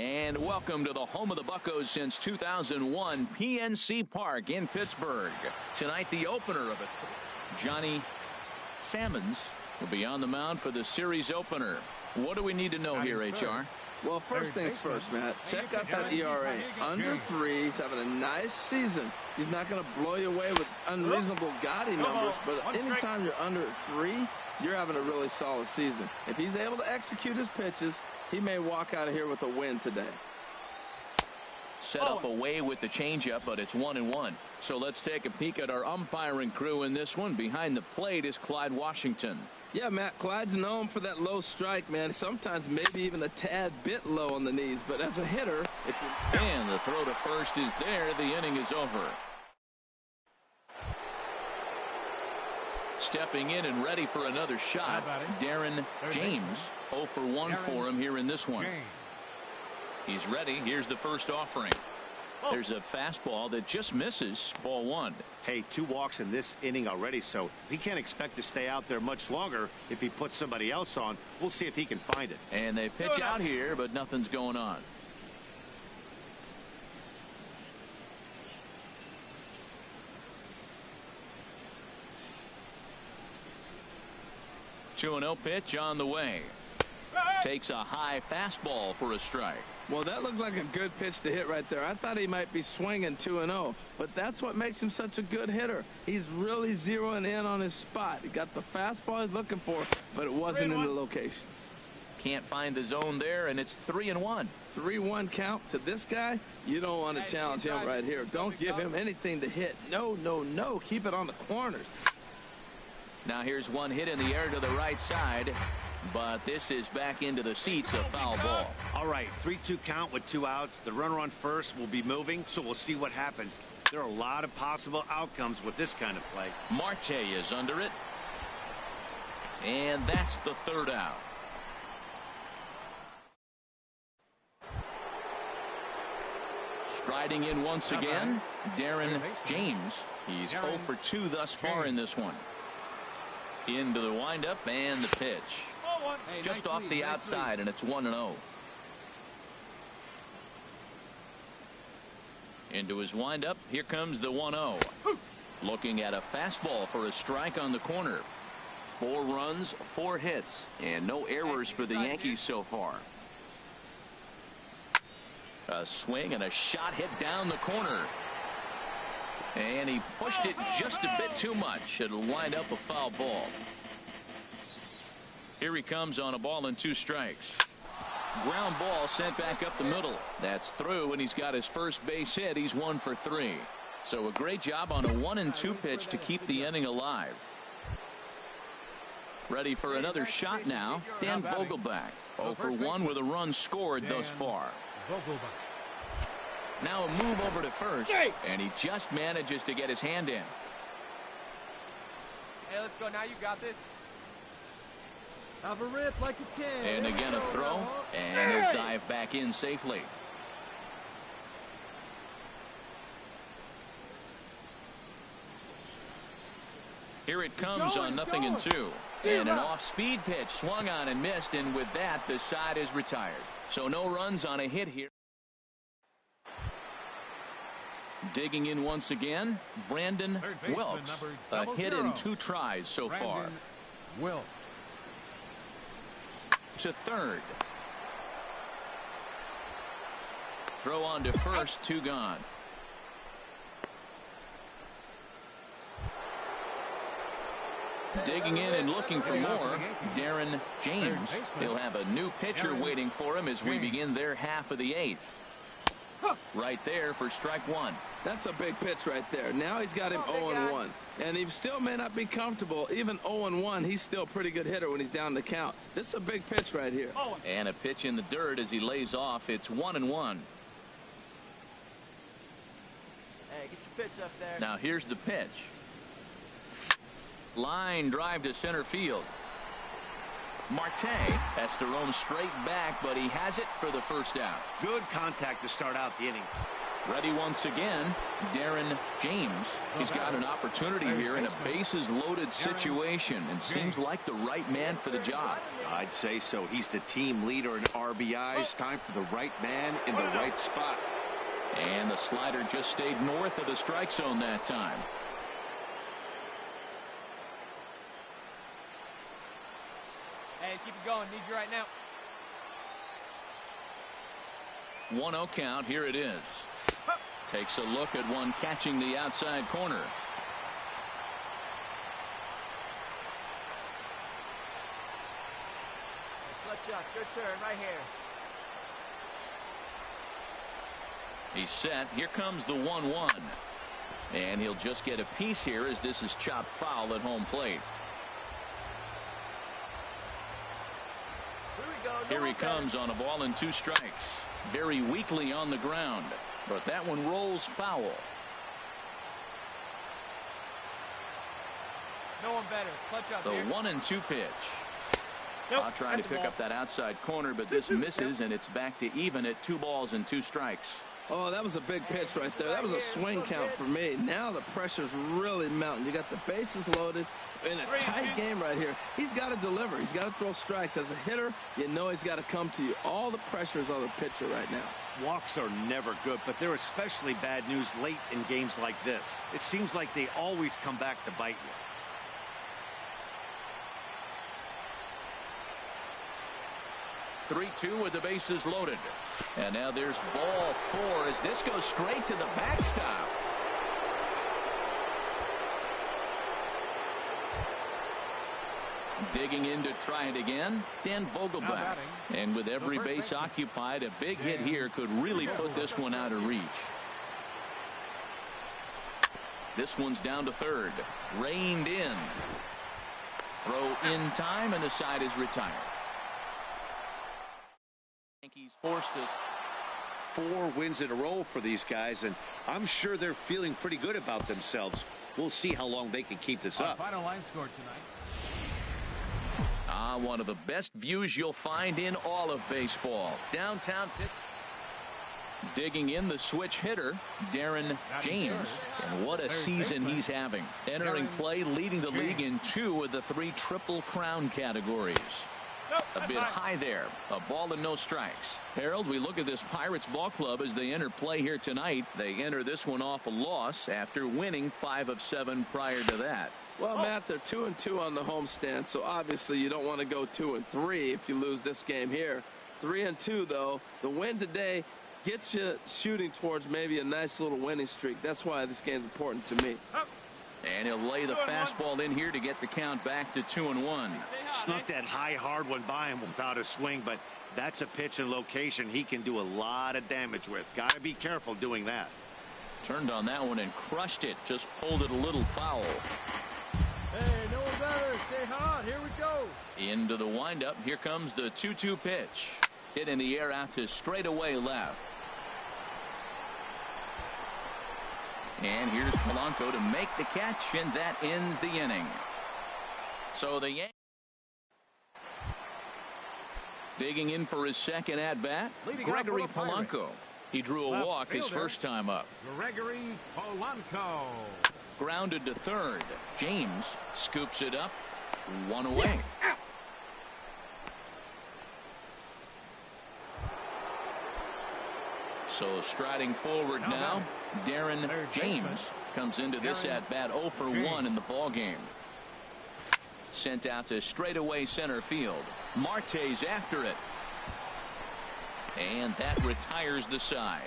And welcome to the home of the Buccos since 2001, PNC Park in Pittsburgh. Tonight, the opener of it. Johnny Salmons will be on the mound for the series opener. What do we need to know here, HR? Well, first things first, Matt. Check out that ERA. Under 3. He's having a nice season. He's not going to blow you away with unreasonable gaudy numbers, but anytime you're under 3, you're having a really solid season. If he's able to execute his pitches, he may walk out of here with a win today. Set up away with the changeup, but it's 1-1. So let's take a peek at our umpiring crew in this one. Behind the plate is Clyde Washington. Yeah, Matt, Clyde's known for that low strike, man. Sometimes maybe even a tad bit low on the knees, but as a hitter, and the throw to first is there. The inning is over. Stepping in and ready for another shot, Darren James. 0 for 1 for him here in this one. He's ready. Here's the first offering. There's a fastball that just misses. Ball 1. Hey, 2 walks in this inning already, so he can't expect to stay out there much longer. If he puts somebody else on, we'll see if he can find it. And they pitch out here, but nothing's going on. Two 2-0 pitch on the way. Takes a high fastball for a strike. Well, that looked like a good pitch to hit right there. I thought he might be swinging 2-0, but that's what makes him such a good hitter. He's really zeroing in on his spot. He got the fastball he's looking for, but it wasn't in the location. Can't find the zone there, and it's 3-1. 3-1 count to this guy. You don't want to challenge him right here. Don't give him anything to hit. No, no, no. Keep it on the corners. Now here's one hit in the air to the right side, but this is back into the seats, a foul ball. All right, 3-2 count with 2 outs. The runner on first will be moving, so we'll see what happens. There are a lot of possible outcomes with this kind of play. Marte is under it, and that's the 3rd out. Striding in once again, Darren James. He's 0 for 2 thus far in this one. Into the windup and the pitch. Just off the outside, and it's 1-0. Into his windup. Here comes the 1-0. Looking at a fastball for a strike on the corner. 4 runs, 4 hits, and no errors for the Yankees so far. A swing and a shot hit down the corner. And he pushed it just a bit too much. It'll wind up a foul ball. Here he comes on a ball and 2 strikes. Ground ball sent back up the middle. That's through, and he's got his first base hit. He's 1 for 3. So a great job on a 1-2 pitch to keep the inning alive. Ready for another shot now. Dan Vogelbach. 0 for 1 with a run scored thus far. Now a move over to first, and he just manages to get his hand in. Hey, let's go now. You got this. Have a rip like you can. And again a throw, and he'll dive back in safely. Here it comes on 0-2. And an off-speed pitch swung on and missed, and with that, the side is retired. So no runs on a hit here. Digging in once again, Brandon Wilkes. A hit in 2 tries so far. Wilkes. To third. Throw on to first, 2 gone. Digging in and looking for more, Darren James. He'll have a new pitcher waiting for him as we begin their half of the 8th. Right there for strike 1. That's a big pitch right there. Now he's got him 0-1. And he still may not be comfortable. Even 0-1, he's still a pretty good hitter when he's down the count. This is a big pitch right here. And a pitch in the dirt as he lays off. It's 1-1. Hey, get your pitch up there. Now here's the pitch. Line drive to center field. Marte has to roam straight back, but he has it for the first out. Good contact to start out the inning. Ready once again, Darren James. He's got an opportunity here in a bases-loaded situation and seems like the right man for the job. I'd say so. He's the team leader in RBIs. Time for the right man in the right spot. And the slider just stayed north of the strike zone that time. Hey, keep it going. Need you right now. 1-0 count. Here it is. Takes a look at one catching the outside corner. Clutch up. Your turn right here. He's set. Here comes the 1-1. And he'll just get a piece here as this is chopped foul at home plate. Here we go. Here he comes on a ball and 2 strikes. Very weakly on the ground. But that one rolls foul. No one better. Clutch up. The here. 1-2 pitch. Nope, Trying to pick up that outside corner, but this misses, and it's back to even at 2 balls and 2 strikes. Oh, that was a big pitch right there. That was a swing count for me. Now the pressure's really mounting. You got the bases loaded in a tight game right here. He's got to deliver. He's got to throw strikes. As a hitter, you know he's got to come to you. All the pressure is on the pitcher right now. Walks are never good, but they're especially bad news late in games like this. It seems like they always come back to bite you. 3-2 with the bases loaded. And now there's ball 4 as this goes straight to the backstop. Digging in to try it again, Dan Vogelbach. And with every base occupied, a big hit here could really put this one out of reach. This one's down to third. Reined in. Throw in time, and the side is retired. Yankees forced us. 4 wins in a row for these guys, and I'm sure they're feeling pretty good about themselves. We'll see how long they can keep this up. Final line score tonight. One of the best views you'll find in all of baseball. Downtown pit. Digging in the switch hitter, Darren James. And what a season he's having. Entering play, leading the league in 2 of the 3 Triple Crown categories. A bit high there. A ball and no strikes. Harold, we look at this Pirates ball club as they enter play here tonight. They enter this one off a loss after winning 5 of 7 prior to that. Well, Matt, they're 2-2 on the homestand, so obviously you don't want to go 2-3 if you lose this game here. 3-2, though. The win today gets you shooting towards maybe a nice little winning streak. That's why this game's important to me. And he'll lay the fastball in here to get the count back to 2-1. Snuck that high, hard one by him without a swing, but that's a pitch and location he can do a lot of damage with. Got to be careful doing that. Turned on that one and crushed it. Just pulled it a little foul. Hey, no one better. Stay hot. Here we go. Into the windup. Here comes the 2-2 pitch. Hit in the air out to straightaway left. And here's Polanco to make the catch, and that ends the inning. So the Yankees digging in for his second at-bat, Gregory Polanco. He drew a walk his first time up. Gregory Polanco. Grounded to third. James scoops it up. 1 away. So striding forward now, Darren James comes into this at-bat 0 for 1 in the ball game. Sent out to straightaway center field. Marte's after it. And that retires the side.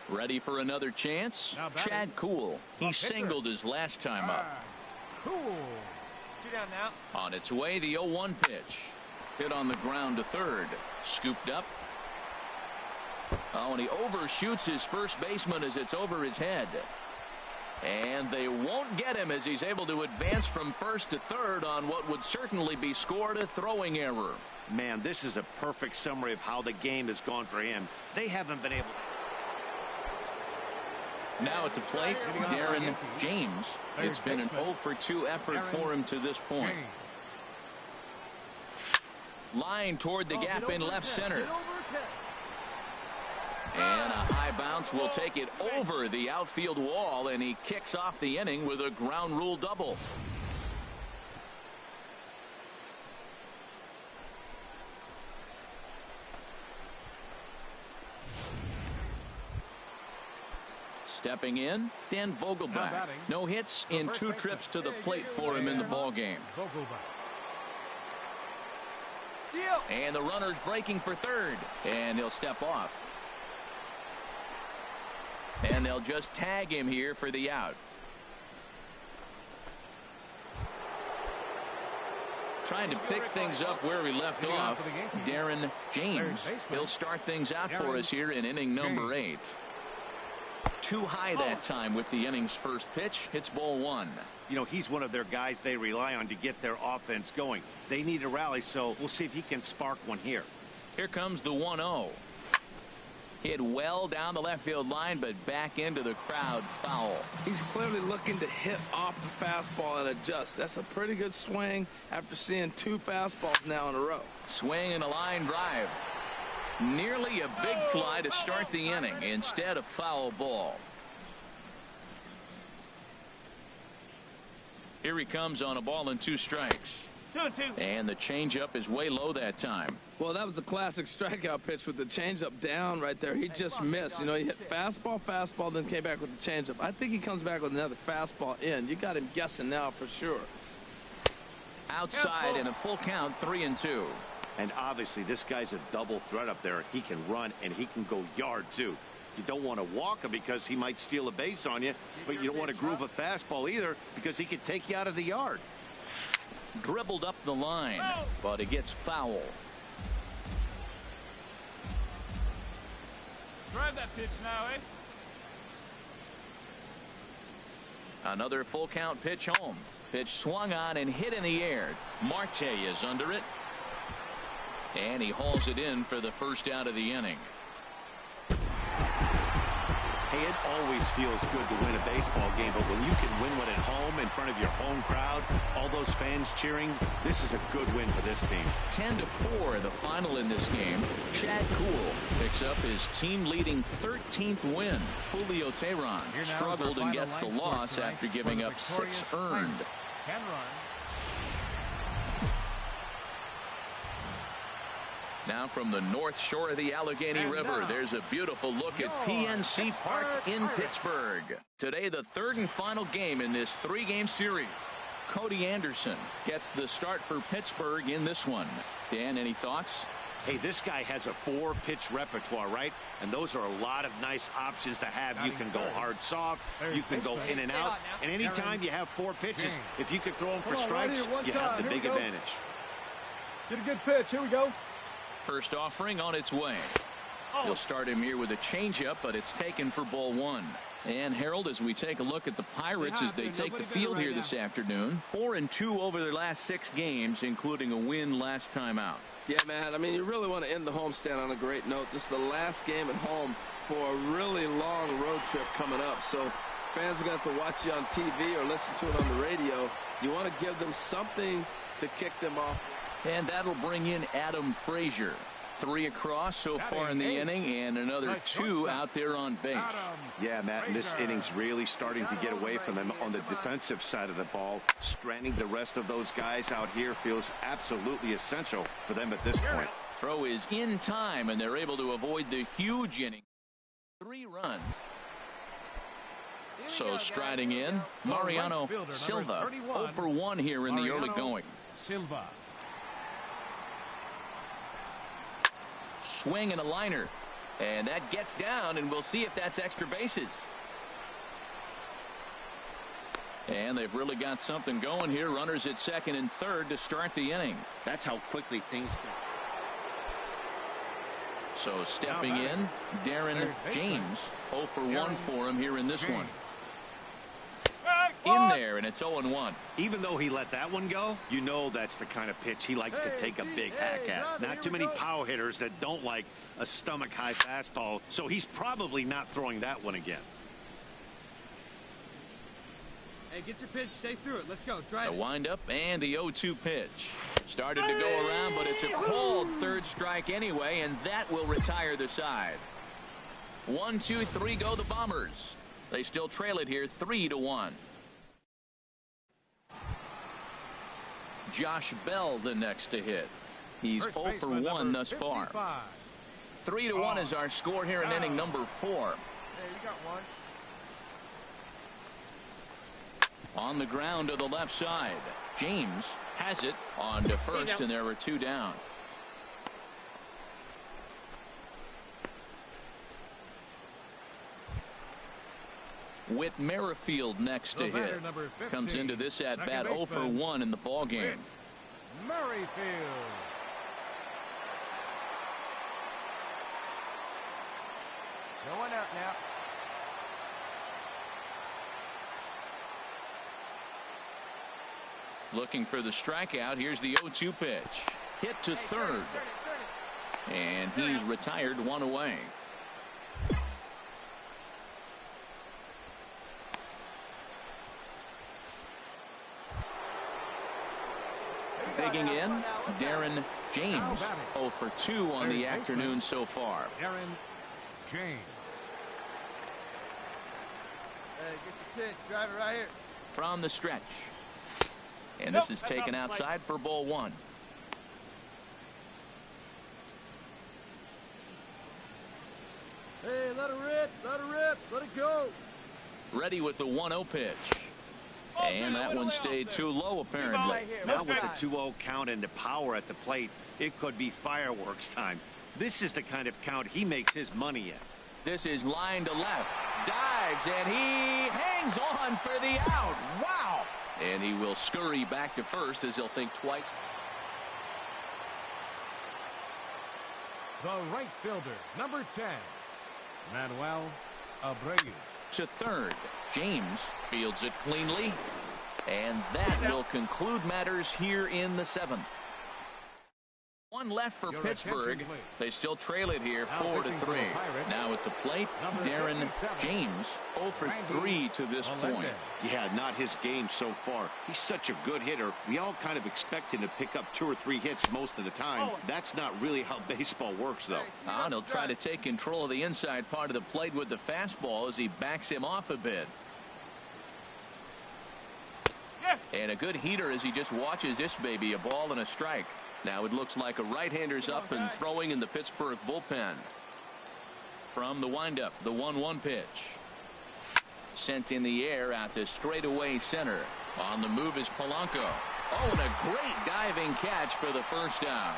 Ready for another chance? Chad Kuhl. He singled his last time up. Cool. 2 down now. On its way, the 0-1 pitch. Hit on the ground to third. Scooped up. Oh, and he overshoots his first baseman as it's over his head. And they won't get him as he's able to advance from first to third on what would certainly be scored a throwing error. Man, this is a perfect summary of how the game has gone for him. They haven't been able to. Now at the plate, Darren James. It's been an 0 for 2 effort for him to this point. Line toward the gap in left center. And a high bounce will take it over the outfield wall, and he kicks off the inning with a ground rule double. Stepping in, Dan Vogelbach. No hits in 2 trips to the plate for him in the ball game. And the runner's breaking for third, and he'll step off. And they'll just tag him here for the out. Trying to pick things up where he left off, Darren James. He'll start things out for us here in inning number 8. Too high that time with the inning's first pitch. Hits ball 1. You know, he's one of their guys they rely on to get their offense going. They need a rally, so we'll see if he can spark one here. Here comes the 1-0. Hit well down the left field line, but back into the crowd, foul. He's clearly looking to hit off the fastball and adjust. That's a pretty good swing after seeing 2 fastballs now in a row. Swing and a line drive. Nearly a big fly to start the inning. Instead, a foul ball. Here he comes on a ball and 2 strikes. 2-2. And the changeup is way low that time. Well, that was a classic strikeout pitch with the changeup down right there. He just missed. You know, he hit fastball, then came back with the changeup. I think he comes back with another fastball in. You got him guessing now for sure. Outside and a full count, 3-2. And obviously, this guy's a double threat up there. He can run and he can go yard too. You don't want to walk him because he might steal a base on you, but you don't want to groove a fastball either because he could take you out of the yard. Dribbled up the line, but it gets foul. Drive that pitch now, eh? Another full count pitch home. Pitch swung on and hit in the air. Marte is under it. And he hauls it in for the first out of the inning. Hey, it always feels good to win a baseball game, but when you can win one at home in front of your home crowd, all those fans cheering, this is a good win for this team. 10-4 the final in this game. Chad Kuhl picks up his team-leading 13th win. Julio Teheran struggled and gets the loss after giving up 6 earned. Can run. Now from the north shore of the Allegheny River, there's a beautiful look at PNC Park in Pittsburgh. Today, the 3rd and final game in this 3-game series. Cody Anderson gets the start for Pittsburgh in this one. Dan, any thoughts? Hey, this guy has a 4-pitch repertoire, right? And those are a lot of nice options to have. You can go hard, soft. You can go in and out. And anytime you have 4 pitches, if you can throw them for strikes, you have the big advantage. Get a good pitch. Here we go. First offering on its way. He'll start him here with a changeup, but it's taken for ball 1. And Harold, as we take a look at the Pirates as they take the field here this afternoon, 4-2 over their last 6 games, including a win last time out. Yeah, man. I mean, you really want to end the homestand on a great note. This is the last game at home for a really long road trip coming up. So fans are going to have to watch you on TV or listen to it on the radio. You want to give them something to kick them off. And that'll bring in Adam Frazier. 3 across so far in the inning, and another 2 out there on base. Yeah, Matt, and this inning's really starting to get away from them on the defensive side of the ball. Stranding the rest of those guys out here feels absolutely essential for them at this point. Throw is in time, and they're able to avoid the huge inning. 3 runs. So striding in, Mariano Silva, 0 for 1 here in the early going. Silva. Swing and a liner, and that gets down, and we'll see if that's extra bases. And they've really got something going here. Runners at 2nd and 3rd to start the inning. That's how quickly things can. So stepping in, Darren James. 0 for 1 for him here in this one. In there, and it's 0-1. Even though he let that one go, you know that's the kind of pitch he likes to take a big hack at. Not too many power hitters that don't like a stomach-high fastball, so he's probably not throwing that one again. Hey, get your pitch. Stay through it. Let's go. Try The it. windup and the 0-2 pitch. Started to go around, but it's a called third strike anyway, and that will retire the side. 1, 2, 3 go the Bombers. They still trail it here 3-1. Josh Bell the next to hit. He's 0 for 1 thus far. 3-1 is our score here in inning number 4. Hey, you got one. On the ground to the left side. James has it on to first, and there were 2 down. Whit Merrifield next to hit. Comes into this at bat 0 for 1 in the ball game. Merrifield. No one out now. Looking for the strikeout. Here's the 0-2 pitch. Hit to third. And he's retired 1 away. Digging in, Darren James. 0 for 2 on the afternoon so far. Darren James. Hey, get your pitch. Drive it right here. From the stretch. And this is taken outside for ball 1. Hey, let it rip. Let it rip. Let it go. Ready with the 1-0 pitch. And that one stayed too low, apparently. Now with the 2-0 count and the power at the plate, it could be fireworks time. This is the kind of count he makes his money in. This is line to left. Dives, and he hangs on for the out. Wow! And he will scurry back to first as he'll think twice. The right fielder, number 10, Manuel Abreu. To third. James fields it cleanly. And that will conclude matters here in the 7th. 1 left for Pittsburgh. They still trail it here 4-3. Now at the plate, Darren James 0 for 3 to this point. Yeah, not his game so far. He's such a good hitter. We all kind of expect him to pick up 2 or 3 hits most of the time. That's not really how baseball works, though. And he'll try to take control of the inside part of the plate with the fastball as he backs him off a bit. And a good heater as he just watches this baby, a ball and a strike. Now it looks like a right-hander's up and throwing in the Pittsburgh bullpen. From the windup, the 1-1 pitch. Sent in the air out to straightaway center. On the move is Polanco. Oh, and a great diving catch for the first down.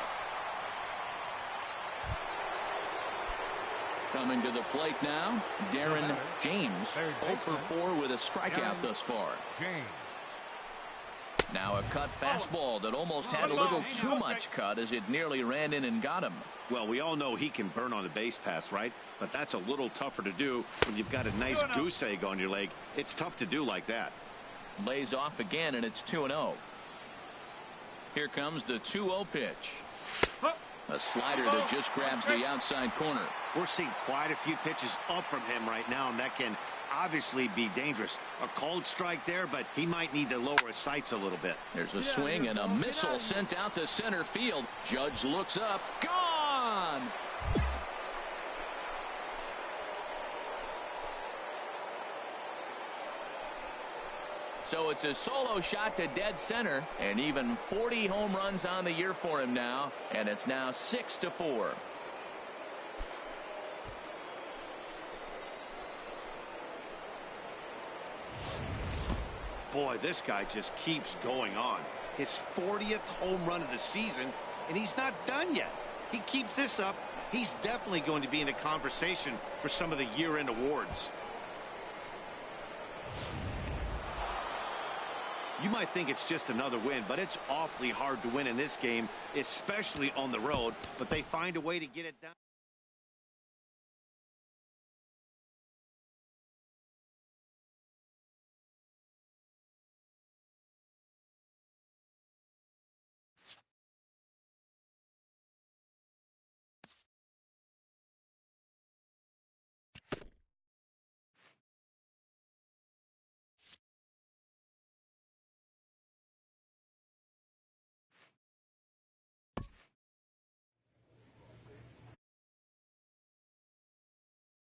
Coming to the plate now, Darren James. 0 for 4 with a strikeout thus far. Now a cut fastball that almost had a little too much cut as it nearly ran in and got him. Well, we all know he can burn on the base pass, right? But that's a little tougher to do when you've got a nice goose egg on your leg. It's tough to do like that. Lays off again, and it's 2-0. Here comes the 2-0 pitch. A slider that just grabs the outside corner. We're seeing quite a few pitches up from him right now, and that can obviously be dangerous. A cold strike there, but he might need to lower his sights a little bit. There's a swing and a missile sent out to center field. Judge looks up. Gone! So it's a solo shot to dead center, and even 40 home runs on the year for him now, and it's now 6-4. Boy, this guy just keeps going on. His 40th home run of the season, and he's not done yet. He keeps this up, he's definitely going to be in the conversation for some of the year-end awards. You might think it's just another win, but it's awfully hard to win in this game, especially on the road, but they find a way to get it done.